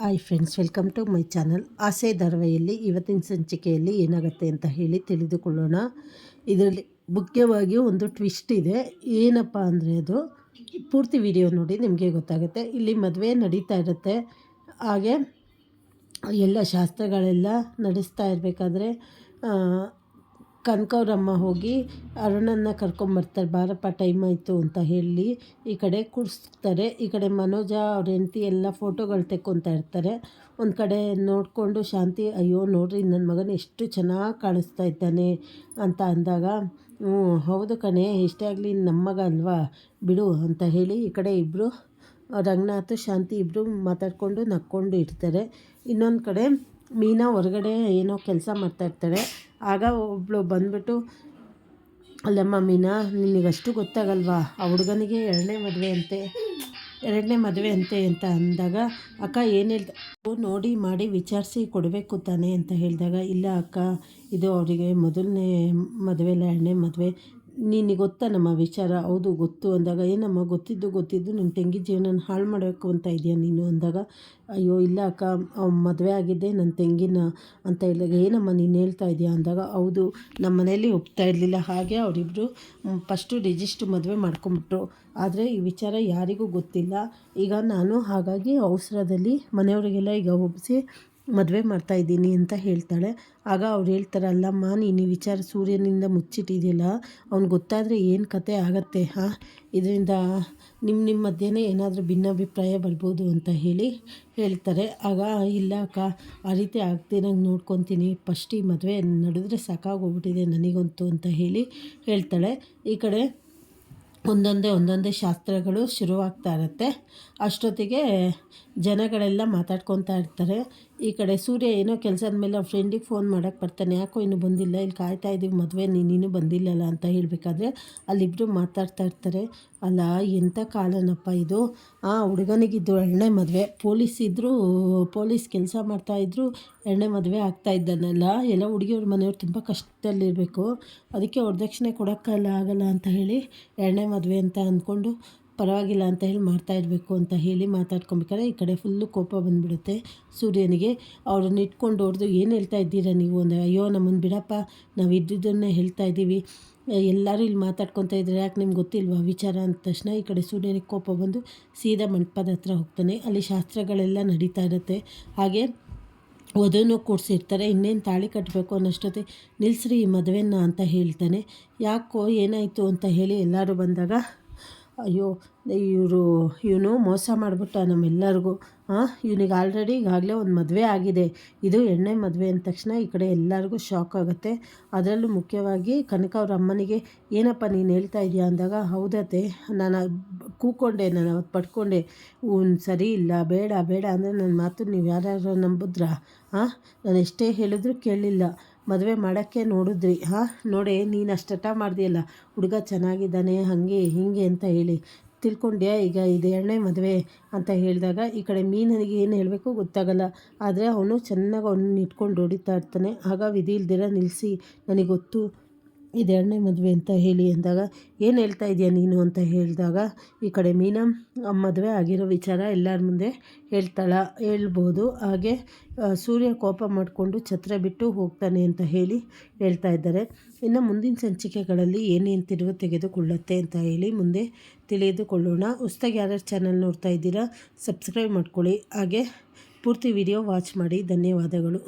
Hi friends, welcome to my channel. Aase ಧಾರಾವಾಹಿಯಲ್ಲಿ ಇವತ್ತಿನ ಸಂಚಿಕೆಯಲ್ಲಿ ಏನಾಗುತ್ತೆ ಅಂತ ಹೇಳಿ ತಿಳಿದುಕೊಳ್ಳೋಣ. ಇದರಲ್ಲಿ ಮುಖ್ಯವಾಗಿ ಒಂದು ಟ್ವಿಸ್ಟ್ ಇದೆ. ಏನಪ್ಪ ಅಂದರೆ ಅದು ಪೂರ್ತಿ ವಿಡಿಯೋ ನೋಡಿ ನಿಮಗೆ ಗೊತ್ತಾಗುತ್ತೆ. ಇಲ್ಲಿ ಮದುವೆ ನಡೀತಾ ಇರುತ್ತೆ. ಹಾಗೆ ಎಲ್ಲ ಶಾಸ್ತ್ರಗಳೆಲ್ಲ ನಡೆಸ್ತಾ ಇರಬೇಕಾದ್ರೆ ಕನಕವ್ರಮ್ಮ ಹೋಗಿ ಅರುಣನ್ನ ಕರ್ಕೊಂಬರ್ತಾರೆ. ಬಾರಪ್ಪ ಟೈಮ್ ಆಯಿತು ಅಂತ ಹೇಳಿ ಈ ಕಡೆ ಕೂರಿಸ್ತಾರೆ. ಈ ಕಡೆ ಮನೋಜ ಅವ್ರ ಹೆಂಡತಿ ಎಲ್ಲ ಫೋಟೋಗಳು ತೆಕ್ಕೊತಾ ಇರ್ತಾರೆ. ಒಂದು ಕಡೆ ನೋಡಿಕೊಂಡು ಶಾಂತಿ, ಅಯ್ಯೋ ನೋಡ್ರಿ ನನ್ನ ಮಗನ ಎಷ್ಟು ಚೆನ್ನಾಗಿ ಕಾಣಿಸ್ತಾ ಇದ್ದಾನೆ ಅಂತ ಅಂದಾಗ, ಹೌದು ಕಣೆ, ಇಷ್ಟೇ ಆಗಲಿ ನಮ್ಮ ಮಗ ಅಲ್ವಾ ಬಿಡು ಅಂತ ಹೇಳಿ ಈ ಕಡೆ ಇಬ್ಬರು ರಂಗನಾಥ್ ಶಾಂತಿ ಇಬ್ಬರು ಮಾತಾಡಿಕೊಂಡು ನಕ್ಕೊಂಡು ಇರ್ತಾರೆ. ಇನ್ನೊಂದು ಕಡೆ ಮೀನಾ ಹೊರಗಡೆ ಏನೋ ಕೆಲಸ ಮಾಡ್ತಾಯಿರ್ತಾಳೆ. ಆಗ ಒಬ್ಬಳು ಬಂದ್ಬಿಟ್ಟು, ಅಲ್ಲಮ್ಮ ಮೀನಾ, ನಿನಗಷ್ಟು ಗೊತ್ತಾಗಲ್ವಾ, ಆ ಹುಡುಗನಿಗೆ ಎರಡನೇ ಮದುವೆ ಅಂತೆ ಅಂತ ಅಂದಾಗ, ಅಕ್ಕ ಏನು ಹೇಳ್ದ, ನೋಡಿ ಮಾಡಿ ವಿಚಾರಿಸಿ ಕೊಡಬೇಕು ತಾನೆ ಅಂತ ಹೇಳಿದಾಗ, ಇಲ್ಲ ಅಕ್ಕ, ಇದು ಅವರಿಗೆ ಮೊದಲನೇ ಮದುವೆ ಅಲ್ಲ, ಎರಡನೇ ಮದುವೆ, ನಿನಗೆ ಗೊತ್ತಾ ನಮ್ಮ ವಿಚಾರ? ಹೌದು ಗೊತ್ತು ಅಂದಾಗ, ಏನಮ್ಮ ಗೊತ್ತಿದ್ದು ನಿಮ್ಮ ತಂಗಿ ಜೀವನ ಹಾಳು ಮಾಡಬೇಕು ಅಂತ ಇದೆಯಾ ನೀನು ಅಂದಾಗ, ಅಯ್ಯೋ ಇಲ್ಲ ಅಕ್ಕ, ಮದುವೆ ಆಗಿದ್ದೆ ನನ್ನ ತಂಗಿನ ಅಂತ ಹೇಳಿದಾಗ, ಏನಮ್ಮ ನೀನು ಹೇಳ್ತಾ ಇದೆಯಾ ಅಂದಾಗ, ಹೌದು ನಮ್ಮ ಮನೇಲಿ ಒಪ್ತಾ ಇರಲಿಲ್ಲ, ಹಾಗೆ ಅವರಿಬ್ಬರು ಫಸ್ಟು ರಿಜಿಸ್ಟ್ರ್ ಮದುವೆ ಮಾಡ್ಕೊಂಬಿಟ್ರು. ಆದರೆ ಈ ವಿಚಾರ ಯಾರಿಗೂ ಗೊತ್ತಿಲ್ಲ. ಈಗ ನಾನು ಹಾಗಾಗಿ ಅವಸರದಲ್ಲಿ ಮನೆಯವರಿಗೆಲ್ಲ ಈಗ ಒಪ್ಪಿಸಿ ಮದುವೆ ಮಾಡ್ತಾಯಿದ್ದೀನಿ ಅಂತ ಹೇಳ್ತಾಳೆ. ಆಗ ಅವ್ರು ಹೇಳ್ತಾರೆ, ಅಲ್ಲಮ್ಮ ನೀನು ಈ ವಿಚಾರ ಸೂರ್ಯನಿಂದ ಮುಚ್ಚಿಟ್ಟಿದೆಯಲ್ಲ, ಅವ್ನಿಗೆ ಗೊತ್ತಾದರೆ ಏನು ಕತೆ ಆಗತ್ತೆ, ಇದರಿಂದ ನಿಮ್ಮ ಮಧ್ಯೆ ಏನಾದರೂ ಭಿನ್ನಾಭಿಪ್ರಾಯ ಬರ್ಬೋದು ಅಂತ ಹೇಳ್ತಾರೆ. ಆಗ ಇಲ್ಲ ಅಕ್ಕ, ಆ ರೀತಿ ಆಗ್ತಿರಂಗೆ ನೋಡ್ಕೊತೀನಿ, ಫಸ್ಟ್ ಈ ಮದುವೆ ನಡೆದ್ರೆ ಸಾಕಾಗೋಗ್ಬಿಟ್ಟಿದೆ ನನಗಂತೂ ಅಂತ ಹೇಳ್ತಾಳೆ. ಈ ಕಡೆ ಒಂದೊಂದೇ ಶಾಸ್ತ್ರಗಳು ಶುರುವಾಗ್ತಾ ಇರುತ್ತೆ. ಅಷ್ಟೊತ್ತಿಗೆ ಜನಗಳೆಲ್ಲ ಮಾತಾಡ್ಕೊತಾ ಇರ್ತಾರೆ. ಈ ಕಡೆ ಸೂರ್ಯ ಏನೋ ಕೆಲಸದ ಮೇಲೆ ಅವ್ರ ಫ್ರೆಂಡಿಗೆ ಫೋನ್ ಮಾಡೋಕ್ಕೆ ಬರ್ತಾನೆ, ಯಾಕೋ ಇನ್ನೂ ಬಂದಿಲ್ಲ, ಇಲ್ಲಿ ಕಾಯ್ತಾ ಇದ್ದೀವಿ ಮದುವೆ, ನೀನು ಬಂದಿಲ್ಲಲ್ಲ ಅಂತ ಹೇಳಬೇಕಾದ್ರೆ ಅಲ್ಲಿಬ್ಬರು ಮಾತಾಡ್ತಾ ಇರ್ತಾರೆ. ಅಲ್ಲ ಎಂಥ ಕಾಲನಪ್ಪ ಇದು, ಹುಡುಗನಿಗಿದ್ದು ಎರಡನೇ ಮದುವೆ, ಪೊಲೀಸ್ ಕೆಲಸ ಮಾಡ್ತಾಯಿದ್ರು, ಎರಡನೇ ಮದುವೆ ಆಗ್ತಾ ಇದ್ದಾನಲ್ಲ, ಎಲ್ಲ ಹುಡುಗಿಯವ್ರ ಮನೆಯವ್ರು ತುಂಬ ಕಷ್ಟದಲ್ಲಿರಬೇಕು, ಅದಕ್ಕೆ ವರದಕ್ಷಿಣೆ ಆಗಲ್ಲ ಅಂತ ಹೇಳಿ ಎರಡನೇ ಮದುವೆ ಅಂತ ಅಂದ್ಕೊಂಡು ಪರವಾಗಿಲ್ಲ ಅಂತ ಮಾಡ್ತಾಯಿರಬೇಕು ಅಂತ ಮಾತಾಡ್ಕೊಬೇಕಾದ್ರೆ ಈ ಕಡೆ ಫುಲ್ಲು ಕೋಪ ಬಂದುಬಿಡುತ್ತೆ ಸೂರ್ಯನಿಗೆ. ಅವ್ರನ್ನ ಇಟ್ಕೊಂಡು ಹೊಡೆದು, ಏನು ಹೇಳ್ತಾ ಇದ್ದೀರಾ ನೀವು ಅಂದರೆ, ಅಯ್ಯೋ ನಮ್ಮನ್ನು ಬಿಡಪ್ಪ, ನಾವು ಇದ್ದಿದ್ದನ್ನೇ ಹೇಳ್ತಾ ಇದ್ದೀವಿ, ಎಲ್ಲರೂ ಇಲ್ಲಿ ಮಾತಾಡ್ಕೊತಾ ಇದ್ದಾರೆ, ಯಾಕೆ ನಿಮ್ಗೆ ಗೊತ್ತಿಲ್ವಾ ವಿಚಾರ ಅಂದ ತಕ್ಷಣ ಈ ಕಡೆ ಸೂರ್ಯನಿಗೆ ಕೋಪ ಬಂದು ಸೀದಾ ಮಂಟಪದ ಹತ್ರ ಹೋಗ್ತಾನೆ. ಅಲ್ಲಿ ಶಾಸ್ತ್ರಗಳೆಲ್ಲ ನಡೀತಾ ಇರುತ್ತೆ. ಹಾಗೆ ವಧುನೂ ಕೂಡಿಸಿರ್ತಾರೆ. ಇನ್ನೇನು ತಾಳಿ ಕಟ್ಟಬೇಕು ಅನ್ನೋಷ್ಟೊತ್ತೆ, ನಿಲ್ಲಿಸ್ರಿ ಈ ಮದುವೆನ ಅಂತ ಹೇಳ್ತಾನೆ. ಯಾಕೋ ಏನಾಯಿತು ಅಂತ ಎಲ್ಲರೂ ಬಂದಾಗ, ಅಯ್ಯೋ ಇವನು ಮೋಸ ಮಾಡಿಬಿಟ್ಟ ನಮ್ಮೆಲ್ಲರಿಗೂ, ಇವನಿಗೆ ಆಲ್ರೆಡಿ ಈಗಾಗಲೇ ಒಂದು ಮದುವೆ ಆಗಿದೆ, ಇದು ಎರಡನೇ ಮದುವೆ ಅಂದ ತಕ್ಷಣ ಈ ಕಡೆ ಎಲ್ಲರಿಗೂ ಶಾಕ್ ಆಗುತ್ತೆ. ಅದರಲ್ಲೂ ಮುಖ್ಯವಾಗಿ ಕನಕ ಅಮ್ಮನಿಗೆ, ಏನಪ್ಪ ನೀನು ಹೇಳ್ತಾ ಇದೆಯಾ ಅಂದಾಗ, ಹೌದತ್ತೆ, ನಾನು ಕೂಕೊಂಡೆ, ನಾನು ಅವತ್ತು ಪಡ್ಕೊಂಡೆ, ಸರಿ ಇಲ್ಲ, ಬೇಡ ಅಂದರೆ ನನ್ನ ಮಾತು ನೀವು ಯಾರ್ಯಾರು ನಂಬಿದ್ರಾ? ನಾನು ಎಷ್ಟೇ ಹೇಳಿದ್ರು ಕೇಳಲಿಲ್ಲ, ಮದುವೆ ಮಾಡೋಕ್ಕೆ ನೋಡಿದ್ರಿ, ನೋಡಿ ನೀನು ಅಷ್ಟು ಹಠ ಮಾಡಿದೆಯಲ್ಲ, ಹುಡುಗ ಚೆನ್ನಾಗಿದ್ದಾನೆ ಹಾಗೆ ಹೀಗೆ ಅಂತ ತಿಳ್ಕೊಂಡ್ಯಾ, ಈಗ ಇದು ಎರಡನೇ ಮದುವೆ ಅಂತ ಹೇಳಿದಾಗ ಈ ಕಡೆ ಮೀನಿಗೆ ಏನು ಹೇಳಬೇಕು ಗೊತ್ತಾಗಲ್ಲ. ಆದರೆ ಅವನು ಚೆನ್ನಾಗಿ ಅವನನ್ನ ಇಟ್ಕೊಂಡು ಹೊಡಿತಾ ಇರ್ತಾನೆ. ಆಗ ವಿಧಿ ಇಲ್ದಿರ, ನಿಲ್ಲಿಸಿ, ನನಗೆ ಗೊತ್ತು ಇದು ಎರಡನೇ ಮದುವೆ ಅಂತ ಅಂದಾಗ, ಏನು ಹೇಳ್ತಾ ಇದೆಯಾ ನೀನು ಅಂತ ಹೇಳಿದಾಗ ಈ ಕಡೆ ಮೀನಾ ಮದುವೆ ಆಗಿರೋ ವಿಚಾರ ಎಲ್ಲರ ಮುಂದೆ ಹೇಳ್ಬೋದು. ಹಾಗೆ ಸೂರ್ಯ ಕೋಪ ಮಾಡಿಕೊಂಡು ಛತ್ರ ಬಿಟ್ಟು ಹೋಗ್ತಾನೆ ಅಂತ ಹೇಳ್ತಾ ಇದ್ದಾರೆ. ಇನ್ನು ಮುಂದಿನ ಸಂಚಿಕೆಗಳಲ್ಲಿ ಏನೇನು ತಿರುವು ತೆಗೆದುಕೊಳ್ಳುತ್ತೆ ಅಂತ ಮುಂದೆ ತಿಳಿದುಕೊಳ್ಳೋಣ. ಹೊಸ್ದಾಗಿ ಯಾರ್ಯಾರು ಚಾನಲ್ ನೋಡ್ತಾ ಇದ್ದೀರಾ ಸಬ್ಸ್ಕ್ರೈಬ್ ಮಾಡ್ಕೊಳ್ಳಿ. ಹಾಗೆ ಪೂರ್ತಿ ವಿಡಿಯೋ ವಾಚ್ ಮಾಡಿ. ಧನ್ಯವಾದಗಳು.